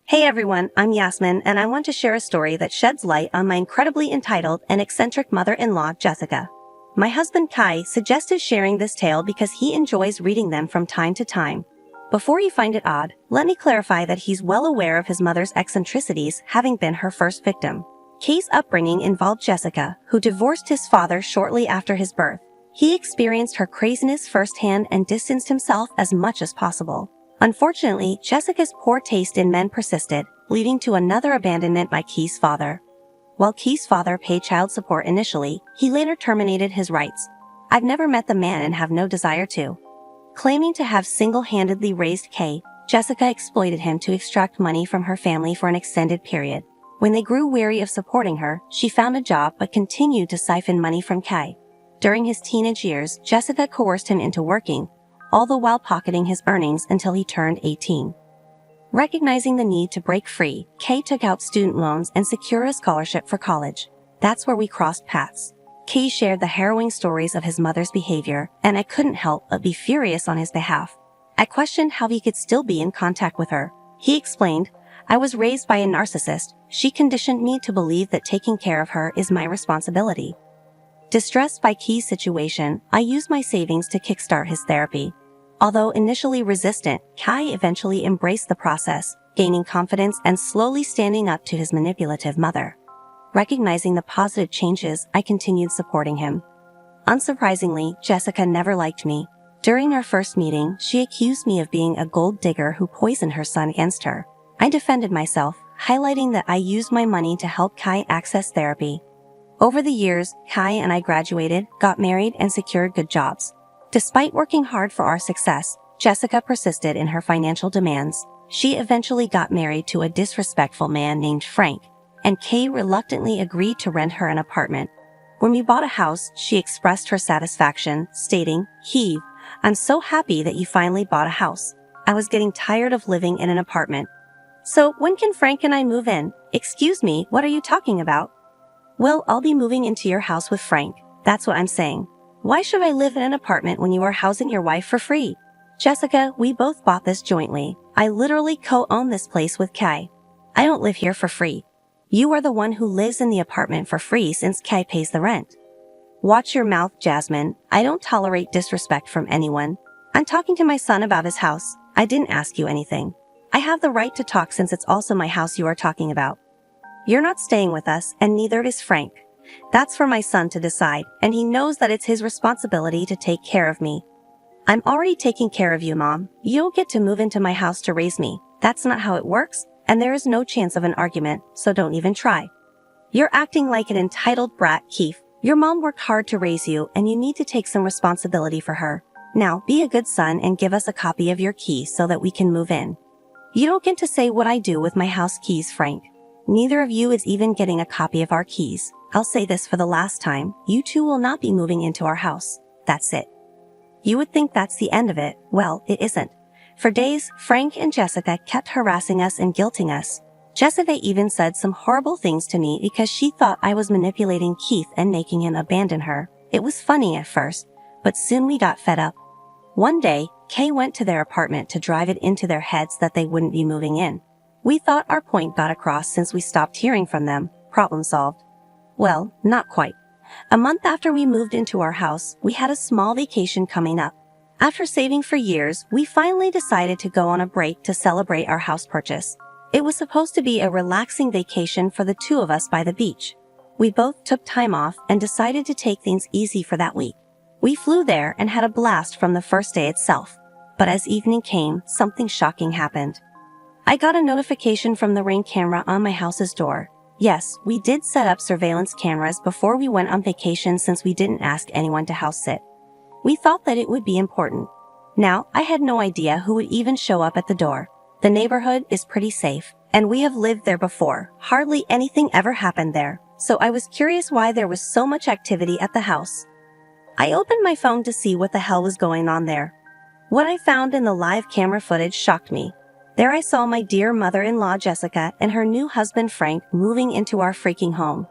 Hey everyone, I'm Yasmin and I want to share a story that sheds light on my incredibly entitled and eccentric mother-in-law, Jessica. My husband Kai suggested sharing this tale because he enjoys reading them from time to time. Before you find it odd, let me clarify that he's well aware of his mother's eccentricities, having been her first victim. Kai's upbringing involved Jessica, who divorced his father shortly after his birth. He experienced her craziness firsthand and distanced himself as much as possible. Unfortunately, Jessica's poor taste in men persisted, leading to another abandonment by Kai's father. While Kai's father paid child support initially, he later terminated his rights. I've never met the man and have no desire to. Claiming to have single-handedly raised Kai, Jessica exploited him to extract money from her family for an extended period. When they grew weary of supporting her, she found a job but continued to siphon money from Kai. During his teenage years, Jessica coerced him into working, all the while pocketing his earnings until he turned 18. Recognizing the need to break free, Kai took out student loans and secured a scholarship for college. That's where we crossed paths. Kai shared the harrowing stories of his mother's behavior, and I couldn't help but be furious on his behalf. I questioned how he could still be in contact with her. He explained, "I was raised by a narcissist. She conditioned me to believe that taking care of her is my responsibility." Distressed by Kai's situation, I used my savings to kickstart his therapy. Although initially resistant, Kai eventually embraced the process, gaining confidence and slowly standing up to his manipulative mother. Recognizing the positive changes, I continued supporting him. Unsurprisingly, Jessica never liked me. During our first meeting, she accused me of being a gold digger who poisoned her son against her. I defended myself, highlighting that I used my money to help Kai access therapy. Over the years, Kai and I graduated, got married, and secured good jobs. Despite working hard for our success, Jessica persisted in her financial demands. She eventually got married to a disrespectful man named Frank, and Kai reluctantly agreed to rent her an apartment. When we bought a house, she expressed her satisfaction, stating, "Heave, I'm so happy that you finally bought a house. I was getting tired of living in an apartment. So when can Frank and I move in?" "Excuse me, what are you talking about?" "Well, I'll be moving into your house with Frank. That's what I'm saying. Why should I live in an apartment when you are housing your wife for free?" "Jessica, we both bought this jointly. I literally co-own this place with Kai. I don't live here for free. You are the one who lives in the apartment for free since Kai pays the rent." "Watch your mouth, Jasmine. I don't tolerate disrespect from anyone. I'm talking to my son about his house. I didn't ask you anything. I have the right to talk since it's also my house you are talking about. You're not staying with us, and neither is Frank. That's for my son to decide, and he knows that it's his responsibility to take care of me." "I'm already taking care of you, Mom. You don't get to move into my house to raise me. That's not how it works, and there is no chance of an argument, so don't even try." "You're acting like an entitled brat, Keith. Your mom worked hard to raise you, and you need to take some responsibility for her. Now, be a good son and give us a copy of your keys so that we can move in." "You don't get to say what I do with my house keys, Frank. Neither of you is even getting a copy of our keys. I'll say this for the last time, you two will not be moving into our house. That's it." You would think that's the end of it. Well, it isn't. For days, Frank and Jessica kept harassing us and guilting us. Jessica even said some horrible things to me because she thought I was manipulating Keith and making him abandon her. It was funny at first, but soon we got fed up. One day, Kay went to their apartment to drive it into their heads that they wouldn't be moving in. We thought our point got across since we stopped hearing from them. Problem solved. Well, not quite. A month after we moved into our house, we had a small vacation coming up. After saving for years, we finally decided to go on a break to celebrate our house purchase. It was supposed to be a relaxing vacation for the two of us by the beach. We both took time off and decided to take things easy for that week. We flew there and had a blast from the first day itself. But as evening came, something shocking happened. I got a notification from the Ring camera on my house's door. Yes, we did set up surveillance cameras before we went on vacation since we didn't ask anyone to house sit. We thought that it would be important. Now, I had no idea who would even show up at the door. The neighborhood is pretty safe, and we have lived there before. Hardly anything ever happened there, so I was curious why there was so much activity at the house. I opened my phone to see what the hell was going on there. What I found in the live camera footage shocked me. There I saw my dear mother-in-law Jessica and her new husband Frank moving into our freaking home.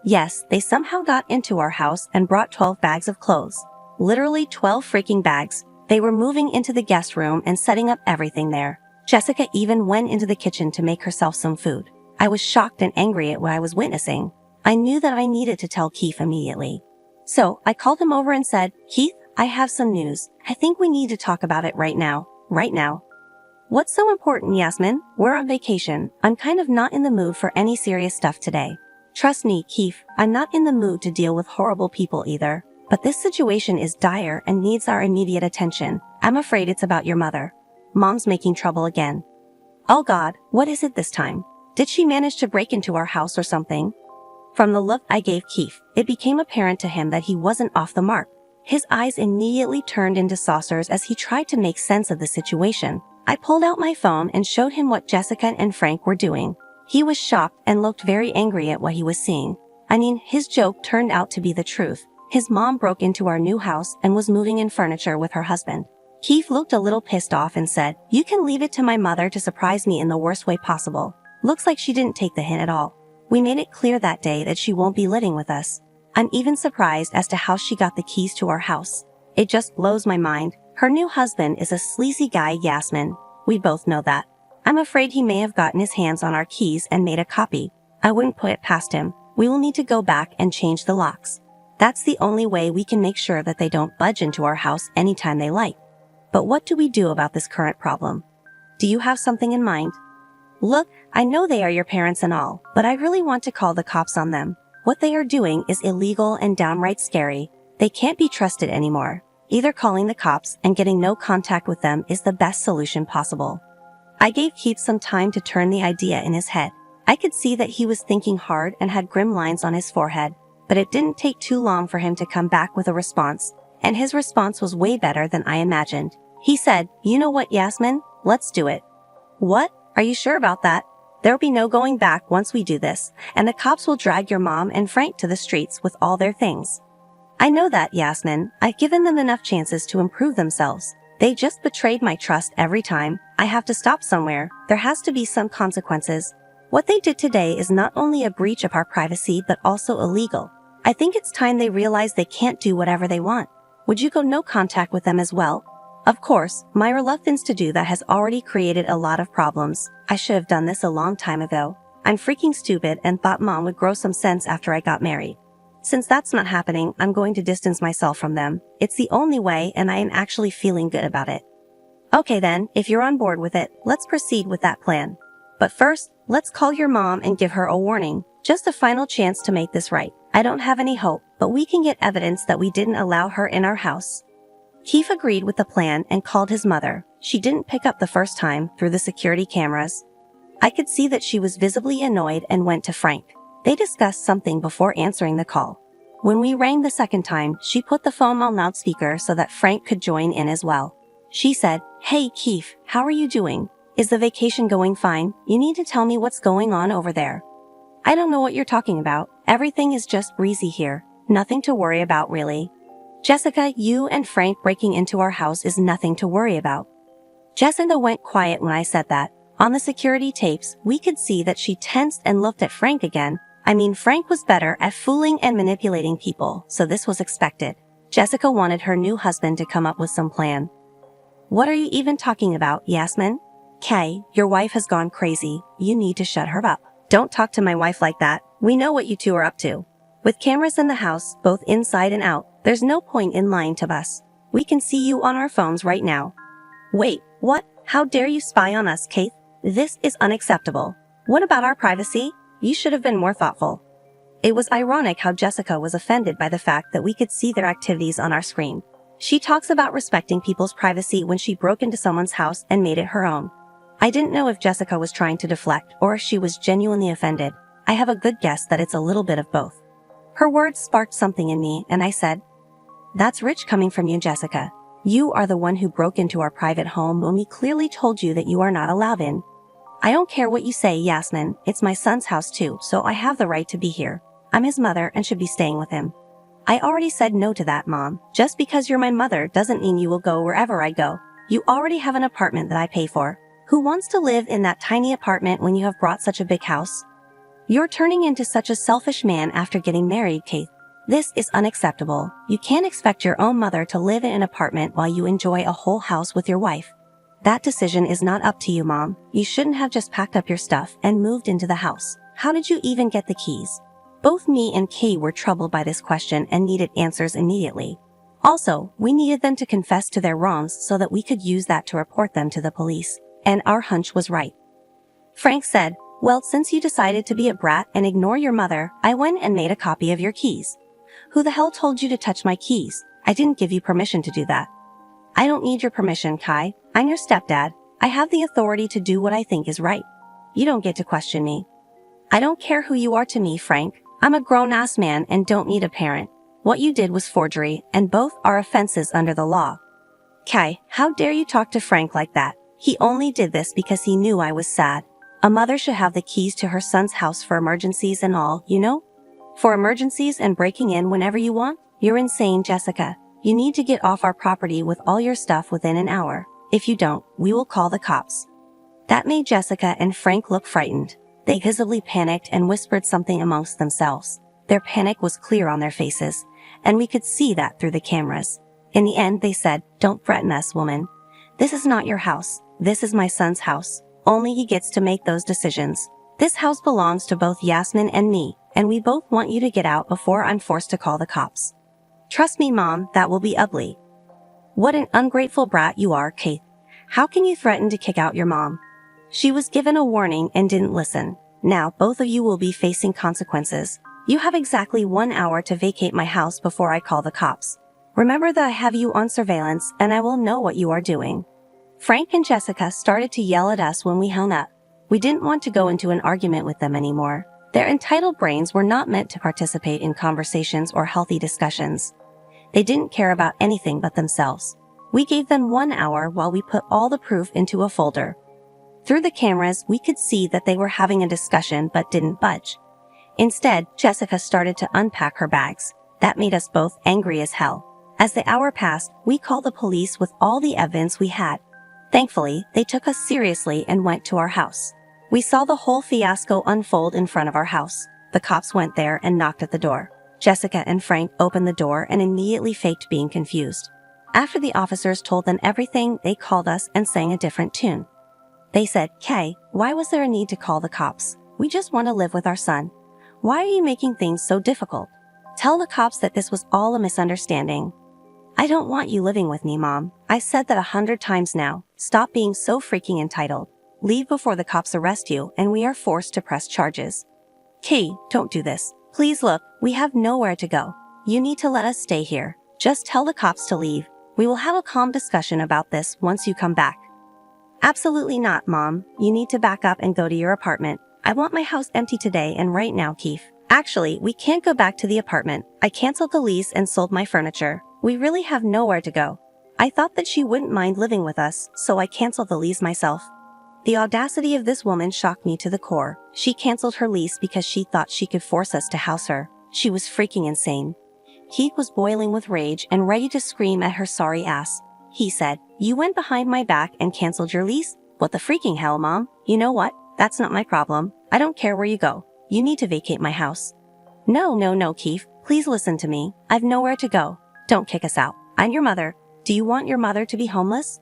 Yes, they somehow got into our house and brought 12 bags of clothes. Literally 12 freaking bags. They were moving into the guest room and setting up everything there. Jessica even went into the kitchen to make herself some food. I was shocked and angry at what I was witnessing. I knew that I needed to tell Keith immediately. So I called him over and said, "Keith, I have some news. I think we need to talk about it right now. Right now." "What's so important, Yasmin? We're on vacation. I'm kind of not in the mood for any serious stuff today." "Trust me, Keith, I'm not in the mood to deal with horrible people either. But this situation is dire and needs our immediate attention. I'm afraid it's about your mother. Mom's making trouble again." "Oh God, what is it this time? Did she manage to break into our house or something?" From the look I gave Keith, it became apparent to him that he wasn't off the mark. His eyes immediately turned into saucers as he tried to make sense of the situation. I pulled out my phone and showed him what Jessica and Frank were doing. He was shocked and looked very angry at what he was seeing. I mean, his joke turned out to be the truth. His mom broke into our new house and was moving in furniture with her husband. Keith looked a little pissed off and said, "You can leave it to my mother to surprise me in the worst way possible. Looks like she didn't take the hint at all. We made it clear that day that she won't be living with us. I'm even surprised as to how she got the keys to our house. It just blows my mind. Her new husband is a sleazy guy, Yasmin. We both know that. I'm afraid he may have gotten his hands on our keys and made a copy. I wouldn't put it past him. We will need to go back and change the locks. That's the only way we can make sure that they don't budge into our house anytime they like. But what do we do about this current problem? Do you have something in mind?" "Look, I know they are your parents and all, but I really want to call the cops on them. What they are doing is illegal and downright scary. They can't be trusted anymore. Either calling the cops and getting no contact with them is the best solution possible." I gave Keith some time to turn the idea in his head. I could see that he was thinking hard and had grim lines on his forehead, but it didn't take too long for him to come back with a response, and his response was way better than I imagined. He said, "You know what, Yasmin? Let's do it." "What? Are you sure about that? There'll be no going back once we do this, and the cops will drag your mom and Frank to the streets with all their things." "I know that, Yasmin. I've given them enough chances to improve themselves. They just betrayed my trust every time. I have to stop somewhere. There has to be some consequences. What they did today is not only a breach of our privacy but also illegal. I think it's time they realize they can't do whatever they want. Would you go no contact with them as well?" Of course, my reluctance to do that has already created a lot of problems. I should have done this a long time ago. I'm freaking stupid and thought Mom would grow some sense after I got married. Since that's not happening, I'm going to distance myself from them. It's the only way, and I am actually feeling good about it. "Okay then, if you're on board with it, let's proceed with that plan. But first, let's call your mom and give her a warning. Just a final chance to make this right. I don't have any hope, but we can get evidence that we didn't allow her in our house." Keith agreed with the plan and called his mother. She didn't pick up the first time through the security cameras. I could see that she was visibly annoyed and went to Frank. They discussed something before answering the call. When we rang the second time, she put the phone on loudspeaker so that Frank could join in as well. She said, "Hey Keith, how are you doing? Is the vacation going fine? You need to tell me what's going on over there." "I don't know what you're talking about. Everything is just breezy here. Nothing to worry about really. Jessica, you and Frank breaking into our house is nothing to worry about." Jessica went quiet when I said that. On the security tapes, we could see that she tensed and looked at Frank again. I mean, Frank was better at fooling and manipulating people, so this was expected. Jessica wanted her new husband to come up with some plan. "What are you even talking about, Yasmin? Kay, your wife has gone crazy. You need to shut her up." "Don't talk to my wife like that. We know what you two are up to. With cameras in the house, both inside and out, there's no point in lying to us. We can see you on our phones right now." "Wait, what? How dare you spy on us, Keith? This is unacceptable. What about our privacy? You should have been more thoughtful." It was ironic how Jessica was offended by the fact that we could see their activities on our screen. She talks about respecting people's privacy when she broke into someone's house and made it her own. I didn't know if Jessica was trying to deflect or if she was genuinely offended. I have a good guess that it's a little bit of both. Her words sparked something in me, and I said, "That's rich coming from you, Jessica. You are the one who broke into our private home when we clearly told you that you are not allowed in." "I don't care what you say, Yasmin. It's my son's house too, so I have the right to be here. I'm his mother and should be staying with him." "I already said no to that, Mom. Just because you're my mother doesn't mean you will go wherever I go. You already have an apartment that I pay for. Who wants to live in that tiny apartment when you have brought such a big house? You're turning into such a selfish man after getting married, Keith. This is unacceptable. You can't expect your own mother to live in an apartment while you enjoy a whole house with your wife. That decision is not up to you, Mom. You shouldn't have just packed up your stuff and moved into the house. How did you even get the keys? Both me and Kay were troubled by this question and needed answers immediately. Also, we needed them to confess to their wrongs so that we could use that to report them to the police. And our hunch was right. Frank said, "Well, since you decided to be a brat and ignore your mother, I went and made a copy of your keys." "Who the hell told you to touch my keys? I didn't give you permission to do that." "I don't need your permission, Kai. I'm your stepdad. I have the authority to do what I think is right. You don't get to question me." "I don't care who you are to me, Frank. I'm a grown-ass man and don't need a parent. What you did was forgery, and both are offenses under the law." "Kai, how dare you talk to Frank like that? He only did this because he knew I was sad. A mother should have the keys to her son's house for emergencies and all, you know? For emergencies and breaking in whenever you want? You're insane, Jessica. You need to get off our property with all your stuff within an hour. If you don't, we will call the cops." That made Jessica and Frank look frightened. They visibly panicked and whispered something amongst themselves. Their panic was clear on their faces, and we could see that through the cameras. In the end, they said, "Don't threaten us, woman. This is not your house. This is my son's house. Only he gets to make those decisions. This house belongs to both Yasmin and me, and we both want you to get out before I'm forced to call the cops." "Trust me, Mom, that will be ugly." "What an ungrateful brat you are, Kate. How can you threaten to kick out your mom?" "She was given a warning and didn't listen. Now both of you will be facing consequences. You have exactly 1 hour to vacate my house before I call the cops. Remember that I have you on surveillance and I will know what you are doing." Frank and Jessica started to yell at us when we hung up. We didn't want to go into an argument with them anymore. Their entitled brains were not meant to participate in conversations or healthy discussions. They didn't care about anything but themselves. We gave them 1 hour while we put all the proof into a folder. Through the cameras, we could see that they were having a discussion but didn't budge. Instead, Jessica started to unpack her bags. That made us both angry as hell. As the hour passed, we called the police with all the evidence we had. Thankfully, they took us seriously and went to our house. We saw the whole fiasco unfold in front of our house. The cops went there and knocked at the door. Jessica and Frank opened the door and immediately faked being confused. After the officers told them everything, they called us and sang a different tune. They said, "Kay, why was there a need to call the cops? We just want to live with our son. Why are you making things so difficult? Tell the cops that this was all a misunderstanding." "I don't want you living with me, Mom. I said that 100 times now. Stop being so freaking entitled. Leave before the cops arrest you and we are forced to press charges." "Kay, don't do this. Please look, we have nowhere to go. You need to let us stay here. Just tell the cops to leave. We will have a calm discussion about this once you come back." "Absolutely not, Mom. You need to back up and go to your apartment. I want my house empty today and right now, Keith. Actually, we can't go back to the apartment. I canceled the lease and sold my furniture. We really have nowhere to go. I thought that she wouldn't mind living with us, so I canceled the lease myself." The audacity of this woman shocked me to the core. She canceled her lease because she thought she could force us to house her. She was freaking insane. Keith was boiling with rage and ready to scream at her sorry ass. He said, "You went behind my back and canceled your lease? What the freaking hell, Mom? You know what? That's not my problem. I don't care where you go. You need to vacate my house." No, Keith. Please listen to me. I've nowhere to go. Don't kick us out. I'm your mother. Do you want your mother to be homeless?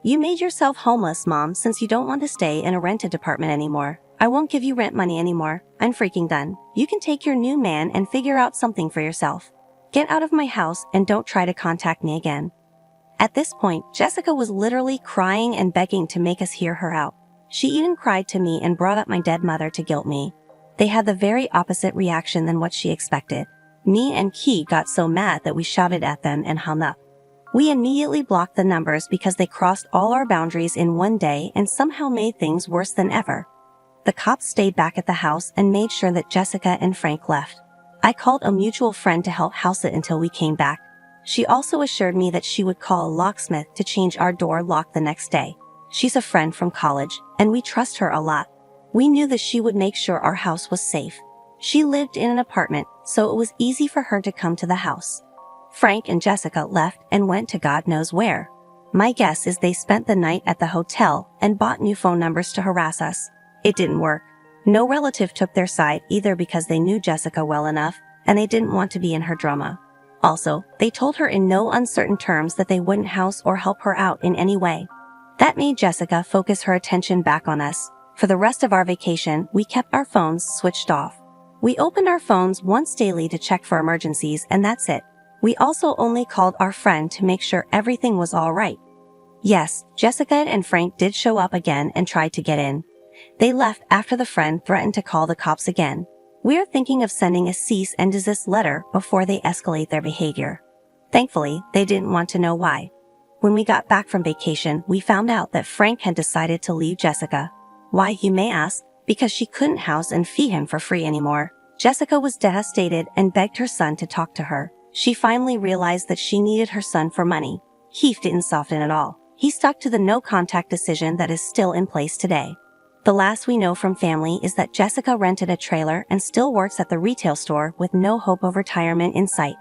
You made yourself homeless, Mom, since you don't want to stay in a rented apartment anymore. I won't give you rent money anymore. I'm freaking done. You can take your new man and figure out something for yourself. Get out of my house and don't try to contact me again. At this point, Jessica was literally crying and begging to make us hear her out. She even cried to me and brought up my dead mother to guilt me. They had the very opposite reaction than what she expected. Me and Key got so mad that we shouted at them and hung up. We immediately blocked the numbers because they crossed all our boundaries in one day and somehow made things worse than ever. The cops stayed back at the house and made sure that Jessica and Frank left. I called a mutual friend to help house it until we came back. She also assured me that she would call a locksmith to change our door lock the next day. She's a friend from college, and we trust her a lot. We knew that she would make sure our house was safe. She lived in an apartment, so it was easy for her to come to the house. Frank and Jessica left and went to God knows where. My guess is they spent the night at the hotel and bought new phone numbers to harass us. It didn't work. No relative took their side either because they knew Jessica well enough, and they didn't want to be in her drama. Also, they told her in no uncertain terms that they wouldn't house or help her out in any way. That made Jessica focus her attention back on us. For the rest of our vacation, we kept our phones switched off. We opened our phones once daily to check for emergencies, and that's it. We also only called our friend to make sure everything was all right. Yes, Jessica and Frank did show up again and tried to get in. They left after the friend threatened to call the cops again. We are thinking of sending a cease and desist letter before they escalate their behavior. Thankfully, they didn't want to know why. When we got back from vacation, we found out that Frank had decided to leave Jessica. Why, you may ask? Because she couldn't house and feed him for free anymore. Jessica was devastated and begged her son to talk to her. She finally realized that she needed her son for money. Heath didn't soften at all. He stuck to the no-contact decision that is still in place today. The last we know from family is that Jessica rented a trailer and still works at the retail store with no hope of retirement in sight.